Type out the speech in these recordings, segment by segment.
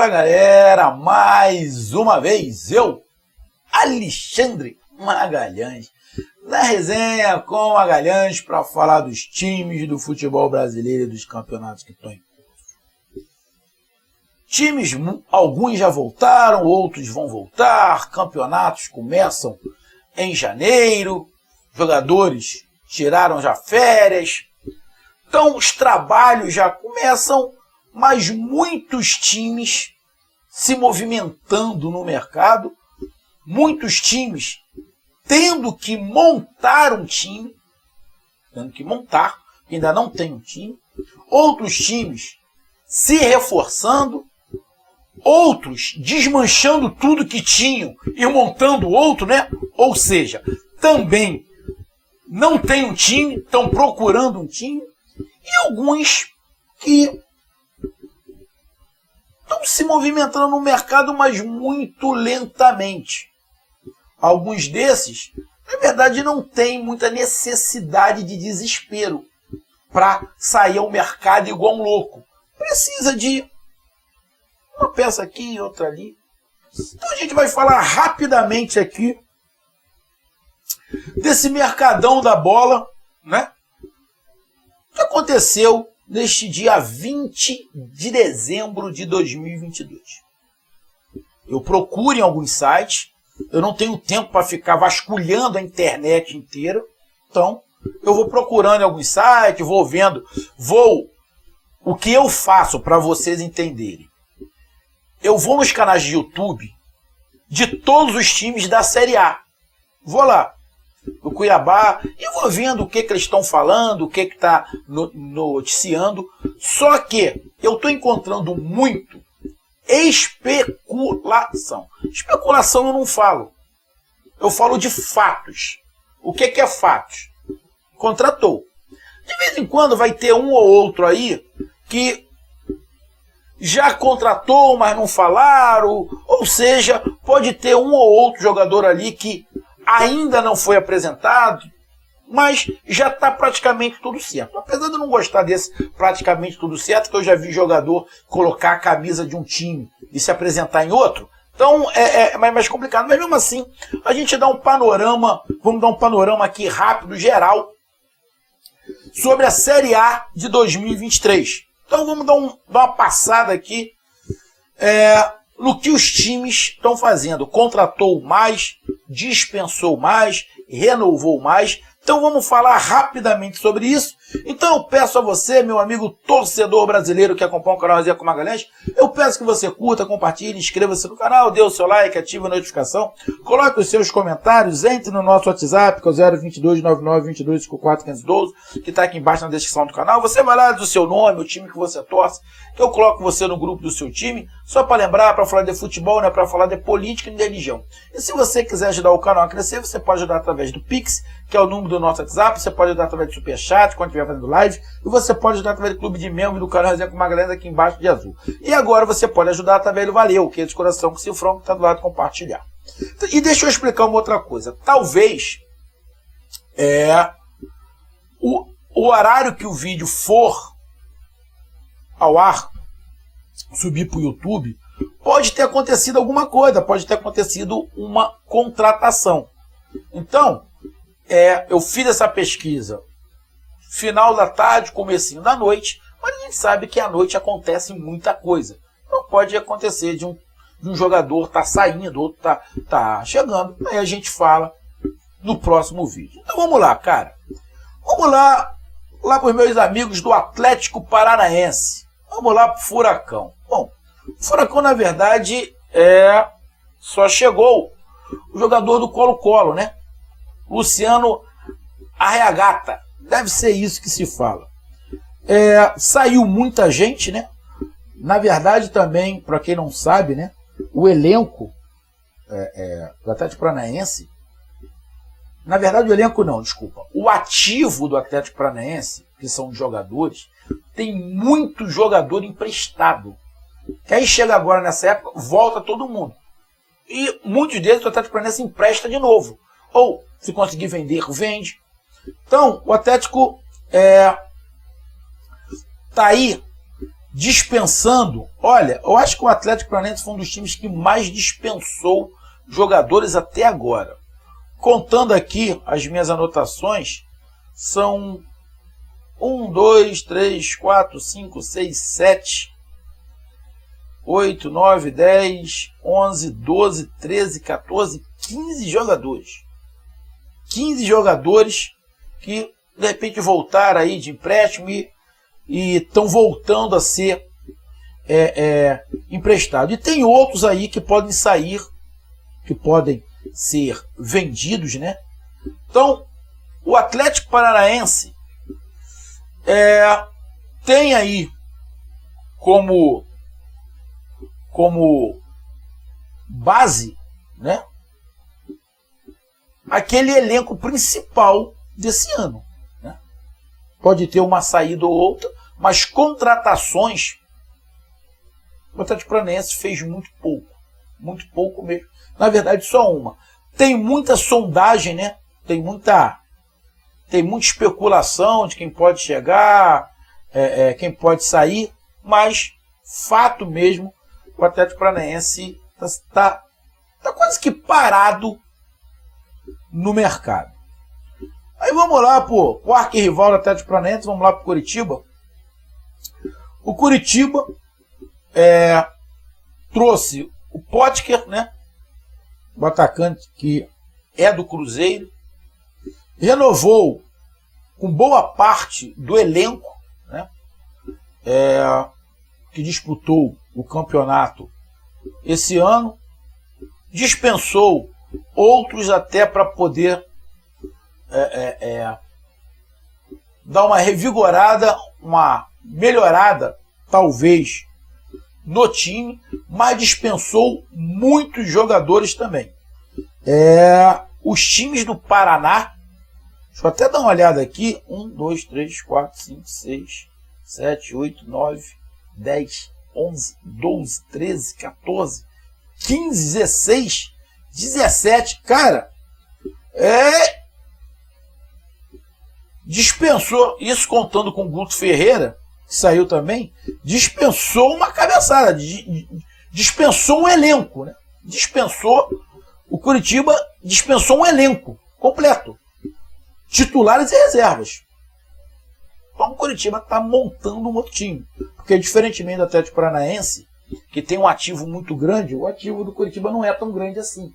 Fala galera, mais uma vez eu, Alexandre Magalhães, na resenha com Magalhães para falar dos times do futebol brasileiro e dos campeonatos que estão em curso. Times, alguns já voltaram, outros vão voltar, campeonatos começam em janeiro, jogadores tiraram já férias, então os trabalhos já começam, mas muitos times se movimentando no mercado, muitos times tendo que montar um time, ainda não tem um time, outros times se reforçando, outros desmanchando tudo que tinham e montando outro, né? Ou seja, também não tem um time, estão procurando um time, e alguns que estão se movimentando no mercado, mas muito lentamente. Alguns desses, na verdade, não têm muita necessidade de desespero para sair ao mercado igual um louco. Precisa de uma peça aqui e outra ali. Então a gente vai falar rapidamente aqui desse mercadão da bola, né? O que aconteceu neste dia 20 de dezembro de 2022. Eu procuro em alguns sites, eu não tenho tempo para ficar vasculhando a internet inteira, então eu vou procurando em alguns sites, vou vendo, o que eu faço para vocês entenderem. Eu vou nos canais de YouTube de todos os times da Série A. Vou lá, no Cuiabá, e vou vendo o que eles estão falando, o que está noticiando. Só que eu estou encontrando muito especulação. Especulação eu não falo. Eu falo de fatos. O que é fatos? Contratou. De vez em quando vai ter um ou outro aí que já contratou, mas não falaram. Ou seja, pode ter um ou outro jogador ali que ainda não foi apresentado, mas já está praticamente tudo certo. Apesar de eu não gostar desse praticamente tudo certo, que eu já vi jogador colocar a camisa de um time e se apresentar em outro, então é mais complicado. Mas mesmo assim, a gente dá um panorama, vamos dar um panorama aqui rápido, geral, sobre a Série A de 2023. Então vamos dar uma passada aqui no que os times estão fazendo. Contratou mais, dispensou mais, renovou mais. Então vamos falar rapidamente sobre isso. Então eu peço a você, meu amigo torcedor brasileiro que acompanha o canal Resenha com Magalhães, eu peço que você curta, compartilhe, inscreva-se no canal, dê o seu like, ative a notificação, coloque os seus comentários, entre no nosso WhatsApp, que é o 022 99 22 54 512, que está aqui embaixo na descrição do canal. Você vai lá do seu nome, o time que você torce, que eu coloco você no grupo do seu time, só para lembrar, para falar de futebol, né, para falar de política e de religião. E se você quiser ajudar o canal a crescer, você pode ajudar através do Pix, que é o número do nosso WhatsApp, você pode ajudar através do Superchat, quando estiver fazendo live, e você pode ajudar através do clube de membros do canal Resenha com Magalhães aqui embaixo de azul. E agora você pode ajudar através do Valeu, que é de coração com cifrão, que está do lado de compartilhar. E deixa eu explicar uma outra coisa. Talvez o horário que o vídeo for ao ar, subir para o YouTube, pode ter acontecido alguma coisa, pode ter acontecido uma contratação. Então, eu fiz essa pesquisa final da tarde, comecinho da noite, mas a gente sabe que à noite acontece muita coisa. Então pode acontecer de um jogador estar saindo, outro tá chegando, aí a gente fala no próximo vídeo. Então vamos lá, cara. Vamos lá para os meus amigos do Atlético Paranaense. Vamos lá para o Furacão. Bom, o Furacão, na verdade, só chegou o jogador do Colo-Colo, né? Luciano Arriagata. Deve ser isso que se fala. Saiu muita gente, né? Na verdade, também, para quem não sabe, né? O elenco do Atlético Paranaense, na verdade o elenco não, desculpa. O ativo do Atlético Paranaense, que são os jogadores, tem muito jogador emprestado. Que aí chega agora nessa época, volta todo mundo. E muitos deles o Atlético Paranaense empresta de novo. Ou, se conseguir vender, vende. Então, o Atlético está aí dispensando. Olha, eu acho que o Atlético Paranaense foi um dos times que mais dispensou jogadores até agora. Contando aqui as minhas anotações, são 1, 2, 3, 4, 5, 6, 7, 8, 9, 10, 11, 12, 13, 14, 15 jogadores. 15 jogadores que de repente voltaram aí de empréstimo e estão voltando a ser emprestados. E tem outros aí que podem sair, que podem ser vendidos, né? Então, o Atlético Paranaense tem aí como base, né, aquele elenco principal desse ano, né? Pode ter uma saída ou outra, mas contratações o Atlético Paranaense fez muito pouco mesmo. Na verdade, só uma. Tem muita sondagem, né? Tem muita especulação de quem pode chegar, quem pode sair, mas fato mesmo, o Atlético Paranaense está quase que parado no mercado. Aí vamos lá pro arquirrival do Atlético Paranaense, vamos lá pro Coritiba. O Coritiba trouxe o Potker, né? O atacante que é do Cruzeiro, renovou com boa parte do elenco, né? Que disputou o campeonato esse ano, dispensou outros até para poder dar uma revigorada, uma melhorada, talvez, no time, mas dispensou muitos jogadores também. Os times do Paraná, deixa eu até dar uma olhada aqui, 1, 2, 3, 4, 5, 6, 7, 8, 9, 10, 11, 12, 13, 14, 15, 16, 17, cara, dispensou, isso contando com o Guto Ferreira, que saiu também, dispensou uma cabeçada, dispensou um elenco, né? O Coritiba dispensou um elenco completo, titulares e reservas. Então o Coritiba está montando um outro time, porque diferentemente do Atlético Paranaense, que tem um ativo muito grande, o ativo do Coritiba não é tão grande assim.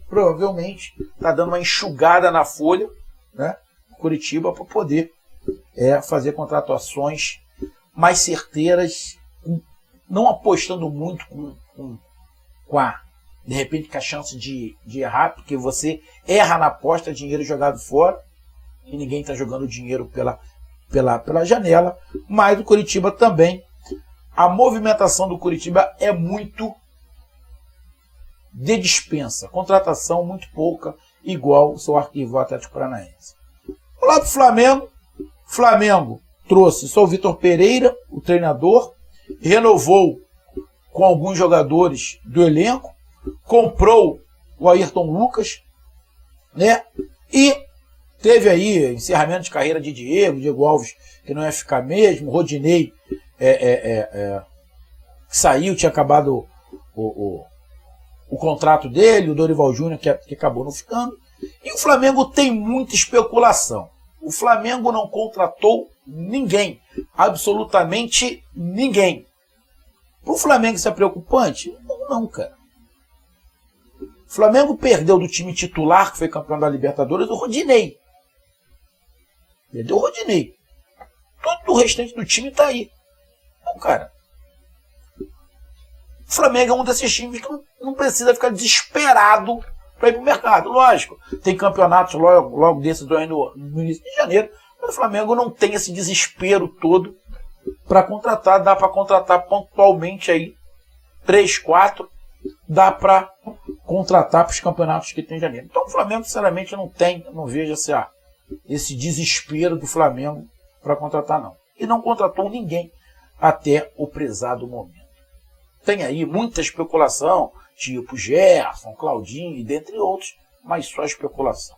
Provavelmente está dando uma enxugada na folha, né, o Coritiba, para poder fazer contratações mais certeiras, não apostando muito de repente com a chance de errar, porque você erra na aposta, dinheiro jogado fora, e ninguém está jogando dinheiro pela janela, mas o Coritiba também, a movimentação do Coritiba é muito de dispensa, contratação muito pouca, igual o seu arquivo Atlético Paranaense. Lá do Flamengo trouxe só o Vitor Pereira, o treinador, renovou com alguns jogadores do elenco, comprou o Ayrton Lucas, né? E teve aí encerramento de carreira de Diego Alves, que não ia ficar mesmo, Rodinei, que saiu, tinha acabado o contrato dele, o Dorival Júnior, que acabou não ficando. E o Flamengo tem muita especulação. O Flamengo não contratou ninguém, absolutamente ninguém. Para o Flamengo isso é preocupante? Não, cara. O Flamengo perdeu do time titular, que foi campeão da Libertadores, o Rodinei. Perdeu o Rodinei. Todo o restante do time está aí. Então, cara, o Flamengo é um desses times que não precisa ficar desesperado para ir para o mercado. Lógico, tem campeonatos logo desses no início de janeiro, mas o Flamengo não tem esse desespero todo para contratar. Dá para contratar pontualmente aí 3, 4, dá para contratar para os campeonatos que tem em janeiro. Então o Flamengo, sinceramente, não vejo esse desespero do Flamengo para contratar, não. E não contratou ninguém até o prezado momento. Tem aí muita especulação, tipo Gerson, Claudinho, dentre outros, mas só especulação.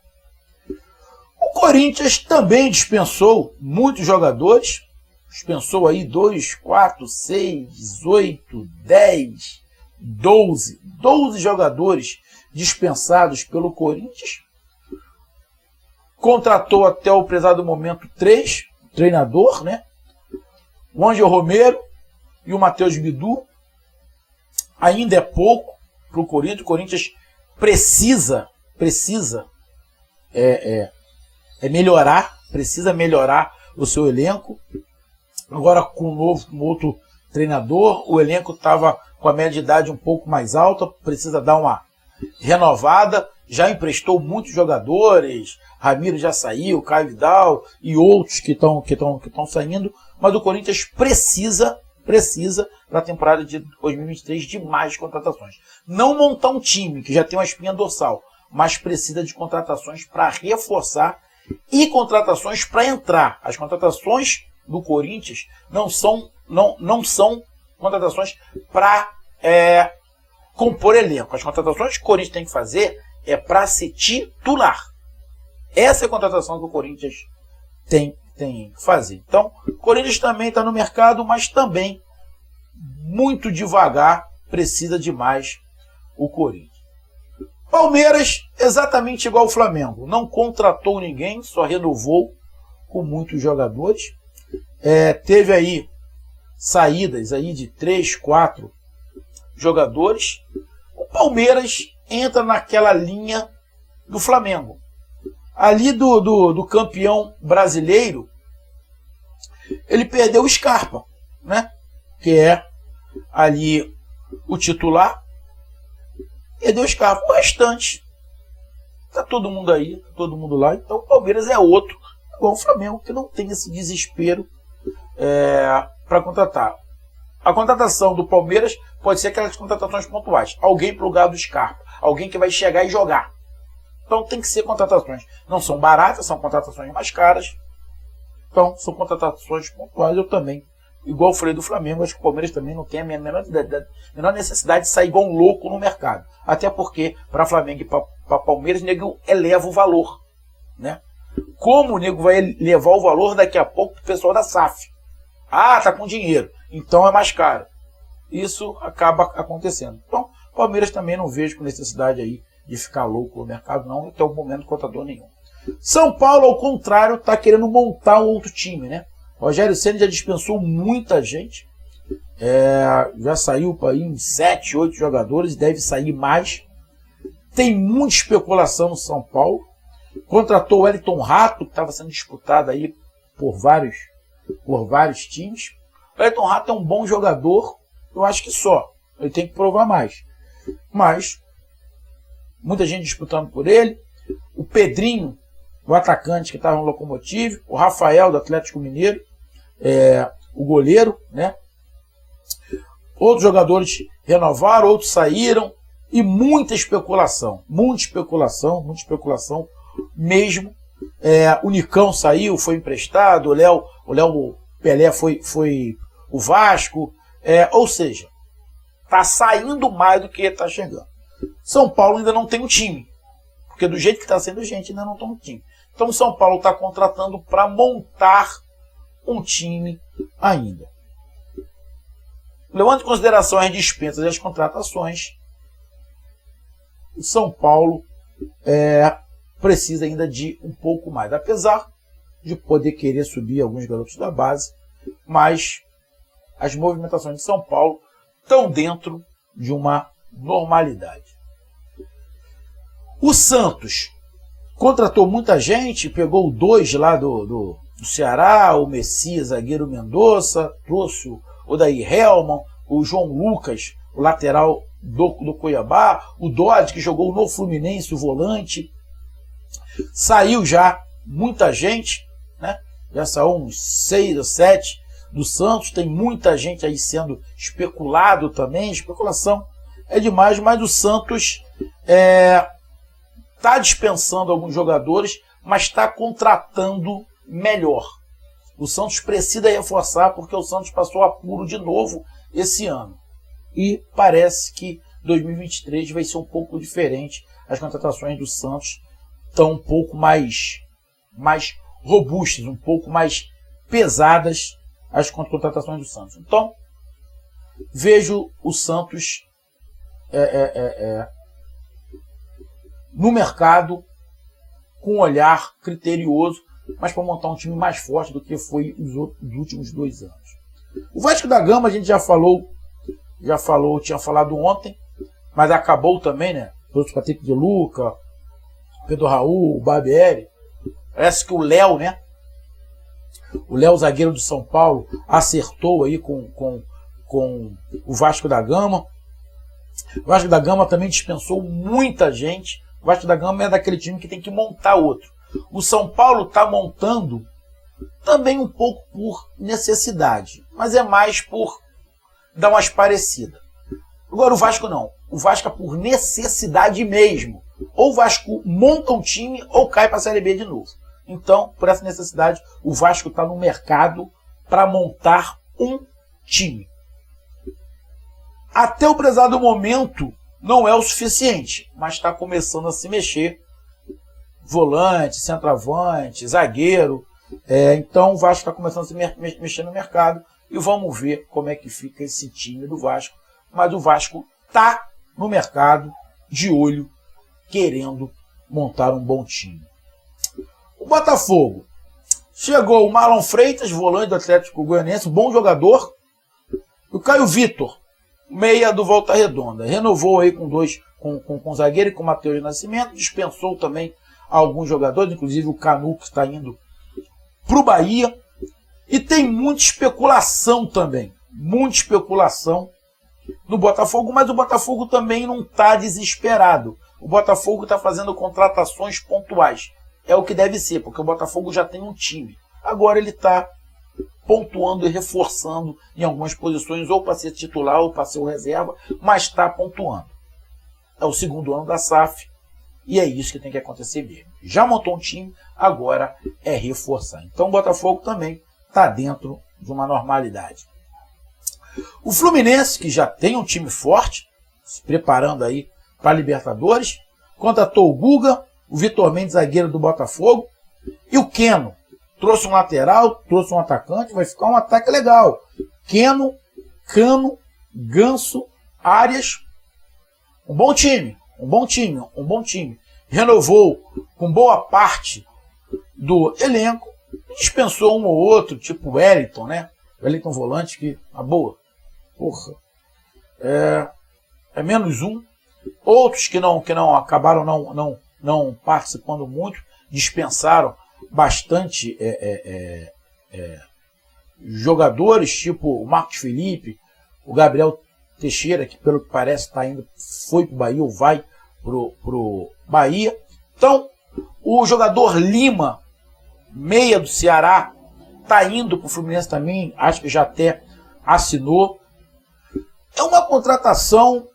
O Corinthians também dispensou muitos jogadores, dispensou aí 2, 4, 6, 8, 10, 12 jogadores dispensados pelo Corinthians. Contratou até o prezado momento 3 treinador, né? O Ângelo Romero e o Matheus Bidu. Ainda é pouco para o Corinthians. O Corinthians precisa melhorar o seu elenco. Agora com um outro treinador, o elenco estava com a média de idade um pouco mais alta, precisa dar uma renovada. Já emprestou muitos jogadores, Ramiro já saiu, Caio Vidal e outros que estão saindo, mas o Corinthians precisa para a temporada de 2023 de mais contratações. Não montar um time que já tem uma espinha dorsal, mas precisa de contratações para reforçar e contratações para entrar. As contratações do Corinthians não são contratações para compor elenco. As contratações que o Corinthians tem que fazer é para ser titular. Essa é a contratação que o Corinthians tem que fazer. Então, o Corinthians também está no mercado, mas também muito devagar, precisa de mais o Corinthians. Palmeiras, exatamente igual ao Flamengo. Não contratou ninguém, só renovou com muitos jogadores. Teve aí saídas aí de 3, 4 jogadores. O Palmeiras entra naquela linha do Flamengo. Ali do campeão brasileiro, ele perdeu o Scarpa, né? Que é ali o titular. Perdeu o Scarpa. O restante, tá todo mundo aí, tá todo mundo lá. Então o Palmeiras é outro, igual o Flamengo, que não tem esse desespero para contratar. A contratação do Palmeiras pode ser aquelas contratações pontuais. Alguém para o lugar do Scarpa. Alguém que vai chegar e jogar. Então tem que ser contratações. Não são baratas, são contratações mais caras. Então são contratações pontuais. Eu também, igual eu falei do Flamengo, acho que o Palmeiras também não tem a menor necessidade de sair igual um louco no mercado. Até porque para Flamengo e para Palmeiras, o nego eleva o valor. Né? Como o nego vai levar o valor daqui a pouco para o pessoal da SAF? Ah, tá com dinheiro, então é mais caro. Isso acaba acontecendo. Então, o Palmeiras também não vejo com necessidade aí de ficar louco no mercado, não, até o momento contador nenhum. São Paulo, ao contrário, está querendo montar um outro time, né? Rogério Ceni já dispensou muita gente. Já saiu para aí uns 7, 8 jogadores, deve sair mais. Tem muita especulação no São Paulo. Contratou o Wellington Rato, que estava sendo disputado aí por vários times. O Wellington Rato é um bom jogador, eu acho que só. Ele tem que provar mais. Mas, muita gente disputando por ele. O Pedrinho, o atacante que estava no Locomotive. O Rafael, do Atlético Mineiro. O goleiro, né? Outros jogadores renovaram, outros saíram. E muita especulação mesmo. O Nicão saiu, foi emprestado. O Léo Pelé foi o Vasco. Ou seja, está saindo mais do que está chegando. São Paulo ainda não tem um time. Porque do jeito que está sendo gente, ainda não tem um time. Então São Paulo está contratando para montar um time ainda. Levando em consideração as dispensas e as contratações, o São Paulo precisa ainda de um pouco mais. Apesar de poder querer subir alguns garotos da base, mas as movimentações de São Paulo estão dentro de uma normalidade. O Santos contratou muita gente, pegou 2 lá do Ceará, o Messias, zagueiro Mendonça, trouxe o Odair Hellman, o João Lucas, o lateral do Cuiabá, o Dodge, que jogou no Fluminense, o volante. Saiu já muita gente, né? Já saiu uns 6 ou 7 do Santos, tem muita gente aí sendo especulado também, especulação é demais, mas o Santos está dispensando alguns jogadores, mas está contratando melhor. O Santos precisa reforçar porque o Santos passou apuro de novo esse ano. E parece que 2023 vai ser um pouco diferente. As contratações do Santos estão um pouco mais robustas, um pouco mais pesadas as contratações do Santos. Então, vejo o Santos no mercado com um olhar criterioso, mas para montar um time mais forte do que foi os últimos 2 anos. O Vasco da Gama a gente já falou, tinha falado ontem, mas acabou também, né? Trouxe o Patrick de Luca, Pedro Raul, o Barbieri. Parece que o Léo, né? O Léo, zagueiro do São Paulo, acertou aí com o Vasco da Gama. O Vasco da Gama também dispensou muita gente. O Vasco da Gama é daquele time que tem que montar outro. O São Paulo está montando também um pouco por necessidade, mas é mais por dar umas parecidas. Agora o Vasco não. O Vasco é por necessidade mesmo. Ou o Vasco monta um time ou cai para a Série B de novo. Então, por essa necessidade, o Vasco está no mercado para montar um time. Até o prezado momento não é o suficiente, mas está começando a se mexer. Volante, centroavante, zagueiro. Então o Vasco está começando a se mexer no mercado e vamos ver como é que fica esse time do Vasco. Mas o Vasco está no mercado, de olho, querendo montar um bom time. O Botafogo. Chegou o Marlon Freitas, volante do Atlético Goianiense, um bom jogador. E o Caio Vitor, meia do Volta Redonda. Renovou aí com o zagueiro e com o Matheus Nascimento. Dispensou também alguns jogadores, inclusive o Canu, que está indo para o Bahia. E tem muita especulação também. Muita especulação no Botafogo, mas o Botafogo também não está desesperado. O Botafogo está fazendo contratações pontuais. É o que deve ser, porque o Botafogo já tem um time. Agora ele está pontuando e reforçando em algumas posições, ou para ser titular ou para ser o reserva, mas está pontuando. É o segundo ano da SAF e é isso que tem que acontecer mesmo. Já montou um time, agora é reforçar. Então o Botafogo também está dentro de uma normalidade. O Fluminense, que já tem um time forte, se preparando aí para a Libertadores, contratou o Guga, o Vitor Mendes, zagueiro do Botafogo, e o Keno. Trouxe um lateral, trouxe um atacante, vai ficar um ataque legal. Keno, Cano, Ganso, Arias, um bom time. Renovou com boa parte do elenco, dispensou um ou outro, tipo o Wellington, né? Wellington volante, que, a boa, porra, é menos um. Outros que não acabaram não participando muito, dispensaram bastante jogadores, tipo o Marcos Felipe, o Gabriel Teixeira, que pelo que parece foi para o Bahia ou vai pro Bahia. Então, o jogador Lima, meia do Ceará, está indo para o Fluminense também, acho que já até assinou. É uma contratação,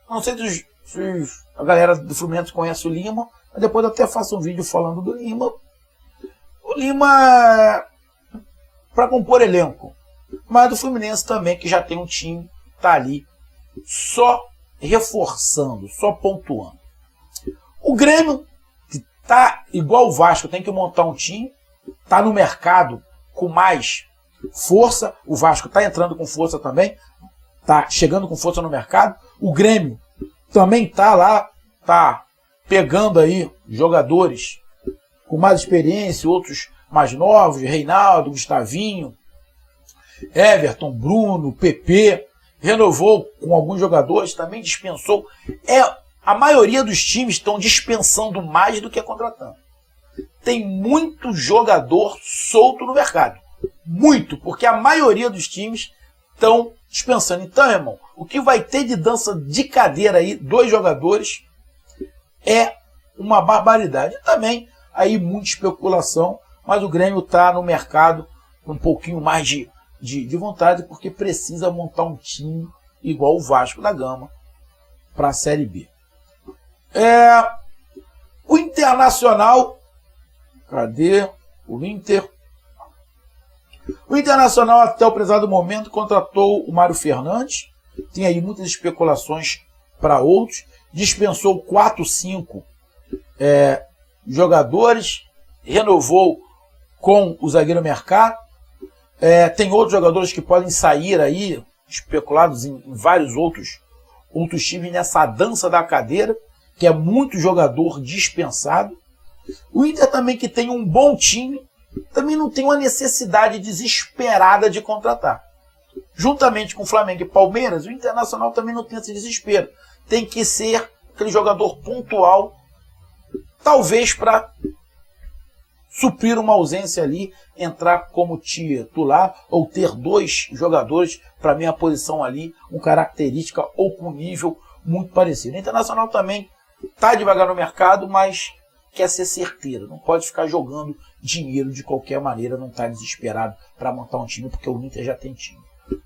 não sei se a galera do Fluminense conhece o Lima, mas depois eu até faço um vídeo falando do Lima. O Lima para compor elenco, mas do Fluminense também, que já tem um time, está ali só reforçando, só pontuando. O Grêmio, que está igual o Vasco, tem que montar um time, está no mercado com mais força. O Vasco está entrando com força também, está chegando com força no mercado. O Grêmio também está lá, está pegando aí jogadores com mais experiência, outros mais novos, Reinaldo, Gustavinho, Everton, Bruno, PP, renovou com alguns jogadores, também dispensou. A maioria dos times estão dispensando mais do que contratando. Tem muito jogador solto no mercado. Muito, porque a maioria dos times estão dispensando. Então, irmão, o que vai ter de dança de cadeira aí, 2 jogadores, é uma barbaridade. E também, aí, muita especulação, mas o Grêmio está no mercado com um pouquinho mais de vontade, porque precisa montar um time igual o Vasco da Gama para a Série B. O Internacional, cadê o Inter? O Internacional, até o prezado momento, contratou o Mário Fernandes, tem aí muitas especulações para outros, dispensou 4, 5 jogadores, renovou com o zagueiro Mercado, Tem outros jogadores que podem sair aí, especulados em vários outros times nessa dança da cadeira, que é muito jogador dispensado. O Inter também, que tem um bom time, também não tem uma necessidade desesperada de contratar. Juntamente com o Flamengo e Palmeiras, o Internacional também não tem esse desespero. Tem que ser aquele jogador pontual, talvez para suprir uma ausência ali, entrar como titular ou ter dois jogadores para a minha posição ali, com característica ou com nível muito parecido. O Internacional também está devagar no mercado, mas quer ser certeiro. Não pode ficar jogando dinheiro de qualquer maneira, não está desesperado para montar um time, porque o Inter já tem time.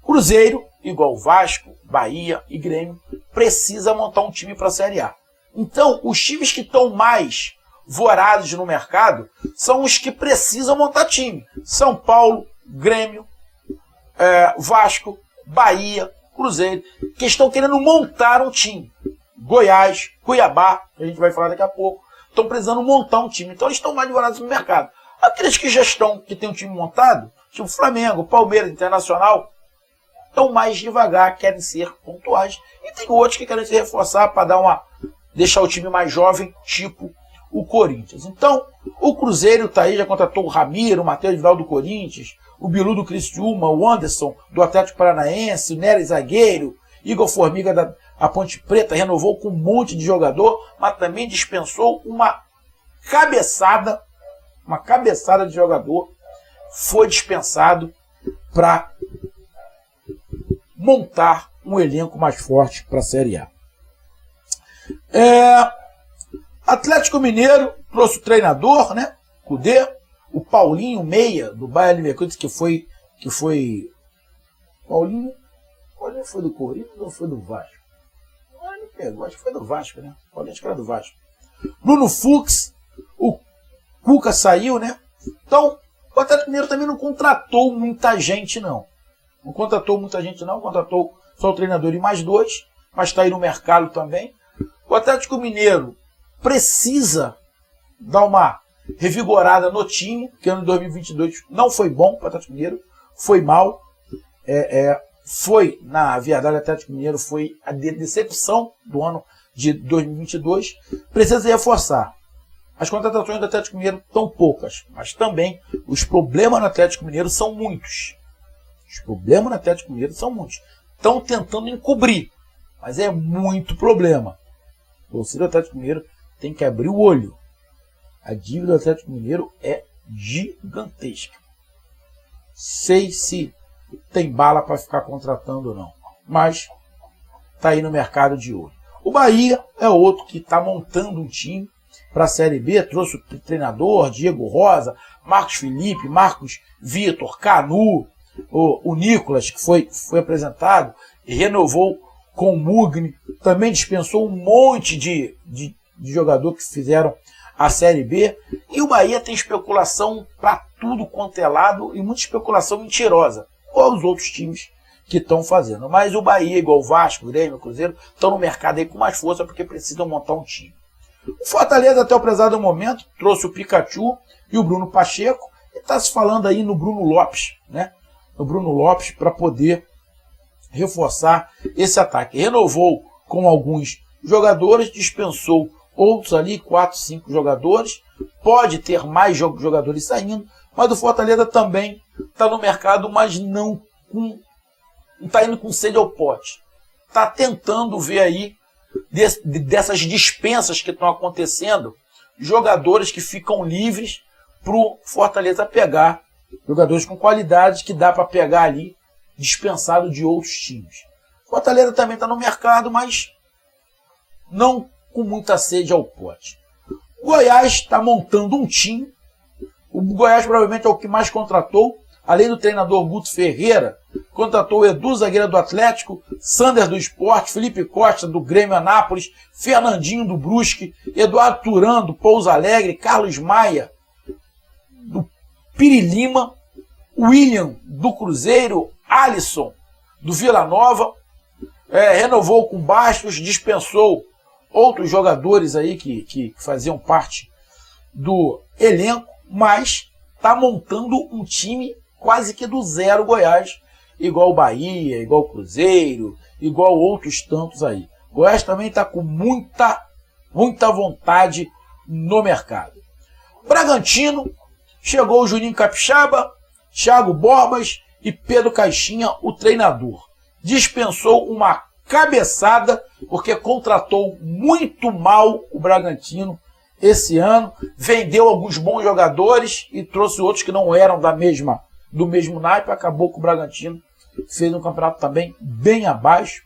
Cruzeiro, igual Vasco, Bahia e Grêmio, precisa montar um time para a Série A. Então, os times que estão mais vorazes no mercado são os que precisam montar time. São Paulo, Grêmio, Vasco, Bahia, Cruzeiro, que estão querendo montar um time. Goiás, Cuiabá, que a gente vai falar daqui a pouco, estão precisando montar um time. Então eles estão mais vorazes no mercado. Aqueles que já estão, que têm um time montado, tipo Flamengo, Palmeiras, Internacional, estão mais devagar, querem ser pontuais. E tem outros que querem se reforçar para deixar o time mais jovem, tipo o Corinthians. Então, o Cruzeiro está aí, já contratou o Ramiro, o Matheus Vidal do Corinthians, o Bilu do Criciúma, o Anderson do Atlético Paranaense, o Nery zagueiro, Igor Formiga da Ponte Preta, renovou com um monte de jogador, mas também dispensou uma cabeçada de jogador, foi dispensado para montar um elenco mais forte para a Série A. Atlético Mineiro trouxe o treinador, né? Cudê, o Paulinho Meia do Bayer Leverkusen, que foi Paulinho foi do Corinthians ou foi do Vasco? Não pegou, acho que foi do Vasco, né? Paulinho acho que era do Vasco. Bruno Fux, o Cuca saiu, né? Então, o Atlético Mineiro também não contratou muita gente, não. Contratou só o treinador e mais dois, mas está aí no mercado também. O Atlético Mineiro precisa dar uma revigorada no time, porque ano de 2022 não foi bom para o Atlético Mineiro, foi mal. Na verdade, o Atlético Mineiro foi a decepção do ano de 2022. Precisa reforçar. As contratações do Atlético Mineiro estão poucas, mas também os problemas no Atlético Mineiro são muitos. Estão tentando encobrir, mas é muito problema. O torcedor do Atlético Mineiro tem que abrir o olho. A dívida do Atlético Mineiro é gigantesca. Sei se tem bala para ficar contratando ou não, mas está aí no mercado de olho. O Bahia é outro que está montando um time para a Série B, trouxe o treinador Diego Rosa, Marcos Felipe, Marcos Vitor, Canu, o Nicolas, que foi apresentado, e renovou com o Mugni, também dispensou um monte de jogador que fizeram a Série B, e o Bahia tem especulação para tudo quanto é lado, e muita especulação mentirosa, igual os outros times que estão fazendo. Mas o Bahia, igual o Vasco, o Grêmio, o Cruzeiro, estão no mercado aí com mais força, porque precisam montar um time. O Fortaleza, até o prezado momento, trouxe o Pikachu e o Bruno Pacheco, e está se falando aí no Bruno Lopes, né? No Bruno Lopes, para poder reforçar esse ataque. Renovou com alguns jogadores, dispensou outros ali, 4, 5 jogadores. Pode ter mais jogadores saindo, mas o Fortaleza também está no mercado, mas não está indo com sede ao pote. Está tentando ver aí, dessas dispensas que estão acontecendo, jogadores que ficam livres para o Fortaleza pegar, jogadores com qualidade que dá para pegar ali, dispensado de outros times. Fortaleza também está no mercado, mas não com muita sede ao pote. O Goiás está montando um time. O Goiás provavelmente é o que mais contratou. Além do treinador Guto Ferreira, contratou o Edu, zagueiro do Atlético, Sander do Sport, Felipe Costa do Grêmio Anápolis, Fernandinho do Brusque, Eduardo Turan do Pouso Alegre, Carlos Maia do Pirilima, William do Cruzeiro, Alisson do Vila Nova, renovou com Bastos, dispensou outros jogadores aí que faziam parte do elenco, mas está montando um time quase que do zero Goiás, igual o Bahia, igual o Cruzeiro, igual outros tantos aí. Goiás também está com muita vontade no mercado. Bragantino, chegou o Juninho Capixaba, Thiago Borbas e Pedro Caixinha, o treinador. Dispensou uma cabeçada, porque contratou muito mal o Bragantino esse ano, vendeu alguns bons jogadores e trouxe outros que não eram do mesmo naipe, acabou que o Bragantino fez um campeonato também bem abaixo,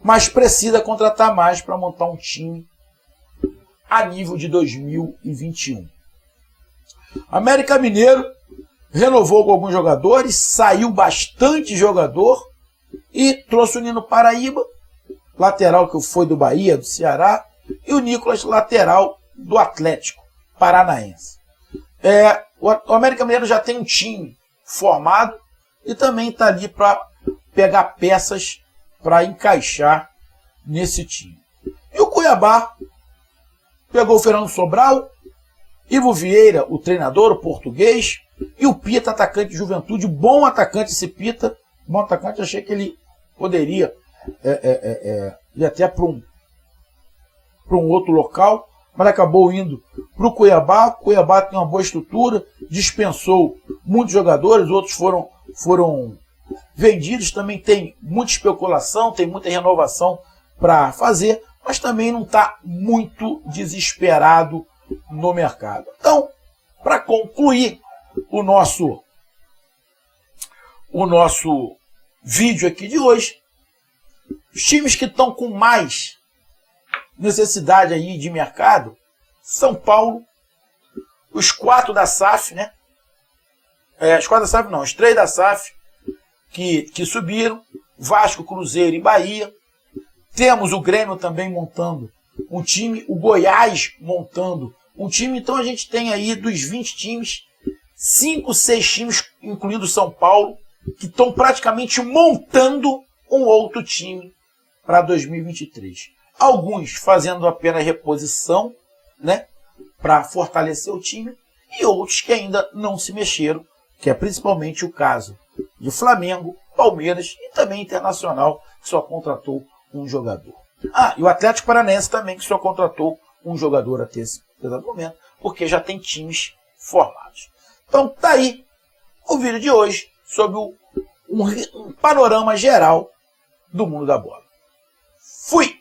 mas precisa contratar mais para montar um time a nível de 2021. América Mineiro renovou com alguns jogadores, saiu bastante jogador e trouxe o Nino Paraíba, lateral que foi do Bahia, do Ceará, e o Nicolas, lateral do Atlético Paranaense. O América Mineiro já tem um time formado e também está ali para pegar peças para encaixar nesse time. E o Cuiabá pegou o Fernando Sobral, Ivo Vieira, o treinador, o português, e o Pita, atacante de Juventude, bom atacante esse Pita, bom atacante, achei que ele poderia ir até para um outro local, mas acabou indo para o Cuiabá. O Cuiabá tem uma boa estrutura, dispensou muitos jogadores, outros foram vendidos, também tem muita especulação, tem muita renovação para fazer, mas também não está muito desesperado no mercado. Então, para concluir o nosso vídeo aqui de hoje, os times que estão com mais necessidade aí de mercado, São Paulo, os 4 da SAF, né? Os 4 da SAF não, os 3 da SAF que subiram, Vasco, Cruzeiro e Bahia. Temos o Grêmio também montando um time, o Goiás montando um time. Então a gente tem aí dos 20 times, 5, 6 times, incluindo São Paulo, que estão praticamente montando um outro time para 2023. Alguns fazendo apenas reposição, né, para fortalecer o time, e outros que ainda não se mexeram, que é principalmente o caso de Flamengo, Palmeiras e também Internacional, que só contratou um jogador. E o Atlético Paranaense também, que só contratou um jogador até esse exato momento, porque já tem times formados. Então tá aí o vídeo de hoje sobre um panorama geral do mundo da bola. Fui!